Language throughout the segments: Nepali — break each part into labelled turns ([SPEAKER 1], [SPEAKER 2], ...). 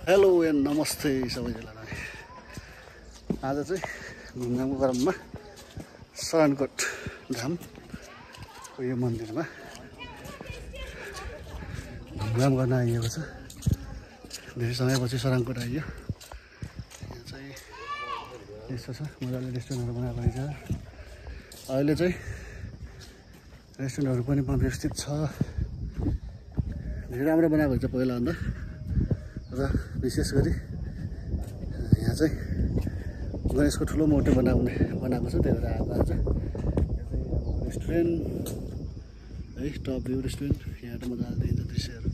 [SPEAKER 1] हेलो एन्ड नमस्ते सबैजनालाई। आज चाहिँ घुमघामको क्रममा शरणकोट धामको यो मन्दिरमा घुमघाम गर्न आइएको छ। धेरै समयपछि शरणकोट आइयो। यहाँ चाहिँ यस्तो छ, मजाले रेस्टुरेन्टहरू बनाएको रहेछ। अहिले चाहिँ रेस्टुरेन्टहरू पनि व्यवस्थित छ, धेरै राम्रो बनाएको हुन्छ पहिलाभन्दा। र विशेष गरी यहाँ चाहिँ गणेशको ठुलो मूर्ति बनाएको छ, त्यही भएर आएको आज। यो चाहिँ अब रेस्टुरेन्ट है, टप भ्यू रेस्टुरेन्ट। यहाँ त मजाले देखिन्छ दृश्यहरू,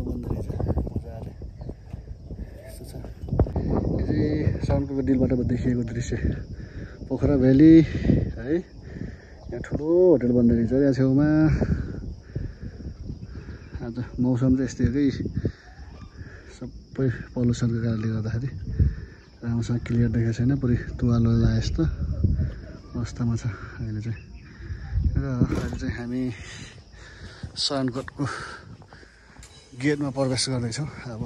[SPEAKER 1] बन्द रहेछ मजाले। यस्तो छ, यो चाहिँ शरणकोटको डिलबाट देखिएको दृश्य, पोखरा भ्याली है। यहाँ ठुलो होटल बन्द रहेछ यहाँ छेउमा। आज मौसम चाहिँ यस्तै हो कि सबै पल्युसनको कारणले गर्दाखेरि राम्रोसँग क्लियर देखेको छैन, पुरै तुवालो लाए जस्तो अवस्थामा छ अहिले चाहिँ। र अहिले चाहिँ हामी शरणकोटको गेटमा प्रवेश गर्दैछौँ। अब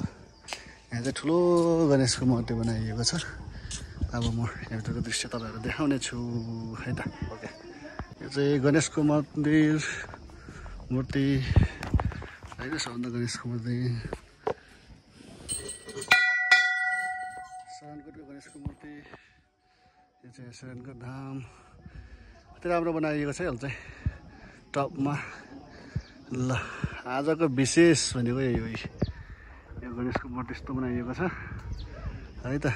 [SPEAKER 1] यहाँ चाहिँ ठुलो गणेशको मूर्ति बनाइएको छ। अब म यहाँभित्रको दृश्य तपाईँहरू देखाउने छु है त। ओके, यो चाहिँ गणेशको मूर्ति होइन, सबभन्दा गणेशको मूर्ति, शरणकोटको गणेशको मूर्ति। यो चाहिँ शरणकोट धाम कति राम्रो बनाइएको छ अहिले चाहिँ टपमा। ल, आजको विशेष भनेको यही हो, यो गणेशको मूर्ति यस्तो बनाइएको छ है त।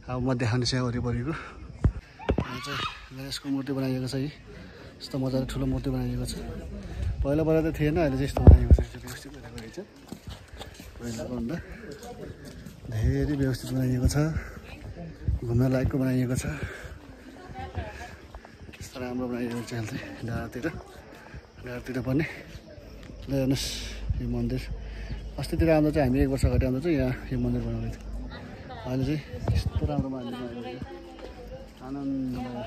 [SPEAKER 1] अब म देखाउने छु वरिपरिको। यहाँ चाहिँ गणेशको मूर्ति बनाइएको छ, यस्तो मजाले ठुलो मूर्ति बनाइएको छ। पहिला त थिएन, अहिले चाहिँ यस्तो बनाइएको छ, व्यवस्थित गरेको रहेछ। पहिलाको भन्दा धेरै व्यवस्थित बनाइएको छ, घुम्न लायकको बनाइएको छ। यस्तो राम्रो बनाइएको छ अहिले चाहिँ। डाँडातिर पनि ल हेर्नुहोस् यो मन्दिर। अस्तितिर आउँदा चाहिँ हामी 1 वर्ष अगाडि आउँदा चाहिँ यहाँ यो मन्दिर बनाउँदै थियो। अहिले चाहिँ यस्तो राम्रो बनाइएको छ। आनन्दमय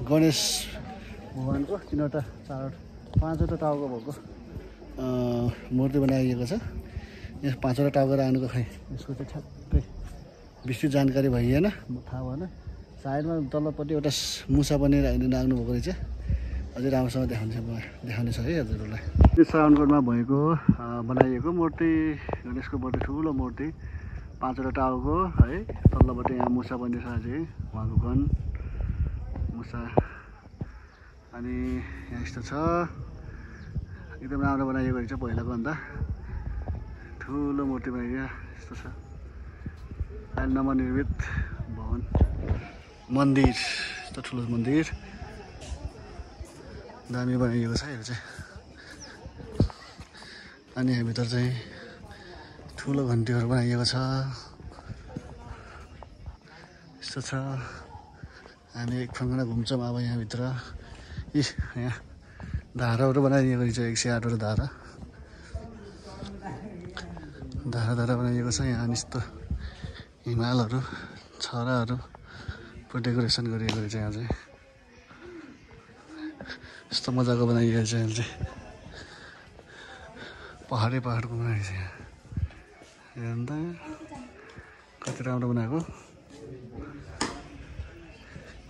[SPEAKER 1] गणेश भगवानको 5वटा टाउको भएको मूर्ति बनाइएको छ। यहाँ 5वटा टाउको राख्नुको खै यसको चाहिँ ठ्याक्कै विस्तृत जानकारी भइएन, थाहा भएन। साइडमा तल्लोपट्टि एउटा मुसा पनि राख्नु भएको रहेछ। अझै राम्रोसँग देखाउने छ है हजुरहरूलाई। यो शरणकोटमा भएको बनाइएको मूर्ति, गणेशको मूर्ति, ठुलो मूर्ति, 5वटा टाउको है। तल्लोपट्टि यहाँ मुसा पनि छ, अझै उहाँको गन मुसा। अनि यहाँ यस्तो छ, एकदम राम्रो बनाइएको रहेछ पहिलाको भन्दा। ठुलो मूर्ति बनाइएको यस्तो छ। अहिले नवनिर्मित भवन मन्दिर, यस्तो ठुलो मन्दिर दामी बनाइएको छ यो चाहिँ। अनि यहाँभित्र चाहिँ ठुलो घन्टीहरू बनाइएको छ, यस्तो छ। हामी एक फर्कना घुम्छौँ अब यहाँभित्र। यहाँ धाराहरू बनाइएको रहेछ, 108वटा धारा बनाइएको छ। यहाँ अनि यस्तो हिमालहरू, छराहरू डेकोरेसन गरिएको रहेछ। यहाँ चाहिँ यस्तो मजाको बनाइएको छ। यहाँ चाहिँ पहाडको बनाइएको छ। यहाँ हेर्नु त कति राम्रो बनाएको।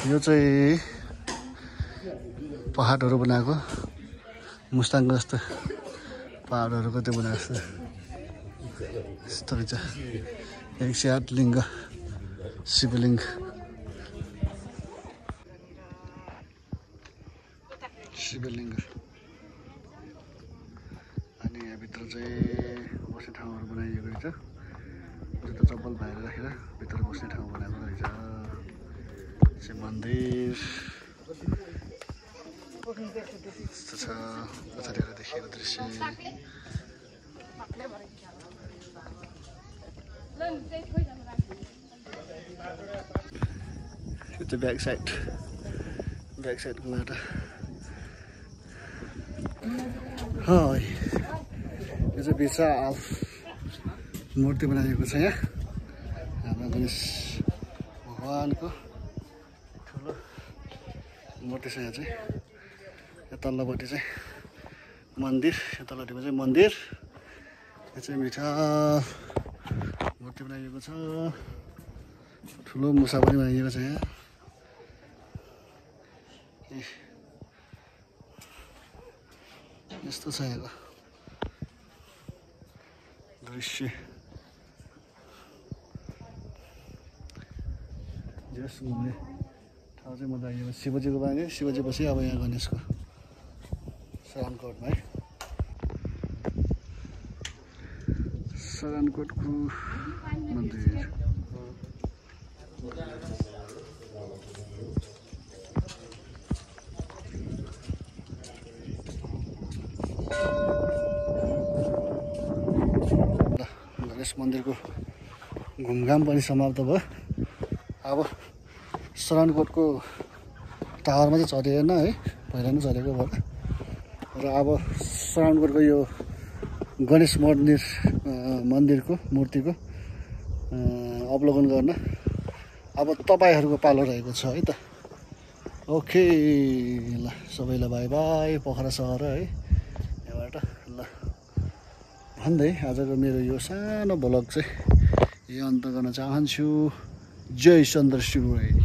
[SPEAKER 1] यो चाहिँ पहाडहरू बनाएको, मुस्ताङको जस्तो पहाडहरू कति बनाएको छ यस्तो रहेछ। 108 लिङ्ग, शिवलिङ्ग। अनि यहाँभित्र चाहिँ बस्ने ठाउँहरू बनाइएको रहेछ। जुत्ता चप्पल बाहिर राखेर भित्र बस्ने ठाउँ बनाएको रहेछ। चाहिँ मन्दिर यस्तो छ, पछाडिबाट देखिएको दृश्य। यो चाहिँ ब्याक साइडको बाटो। यो चाहिँ विशाल मूर्ति बनाइएको छ। यहाँ हाम्रो गणेश भगवानको ठुलो मूर्ति छ। यहाँ चाहिँ तल्लोपट्टि चाहिँ मन्दिर, तल्लोपट्टिमा चाहिँ मन्दिर, यो चाहिँ मिठा मूर्ति बनाइएको छ ठुलो मुसा पनि बनाइएको छ यहाँ यस्तो छ यहाँको दृश्य जस घुम्ने ठाउँ चाहिँ मजा आइयो शिवजीको बानी शिवजी पछि अब यहाँ गणेशको सरानकोटमा है सरानकोटको मन्दिर गणेश मन्दिरको घुमघाम पनि समाप्त भयो अब सरानकोटको टावरमा चाहिँ चढेन है पहिला नै चढेको भयो र अब सरानकोटको यो गणेश मन्दिरको मूर्तिको अवलोकन गर्न अब तपाईँहरूको पालो रहेको छ है त ओके ल सबैलाई बाई बाई पोखरा सहर है यहाँबाट ल भन्दै आजको मेरो यो सानो भ्लग चाहिँ यो अन्त गर्न चाहन्छु जय चन्द्र शिवराय।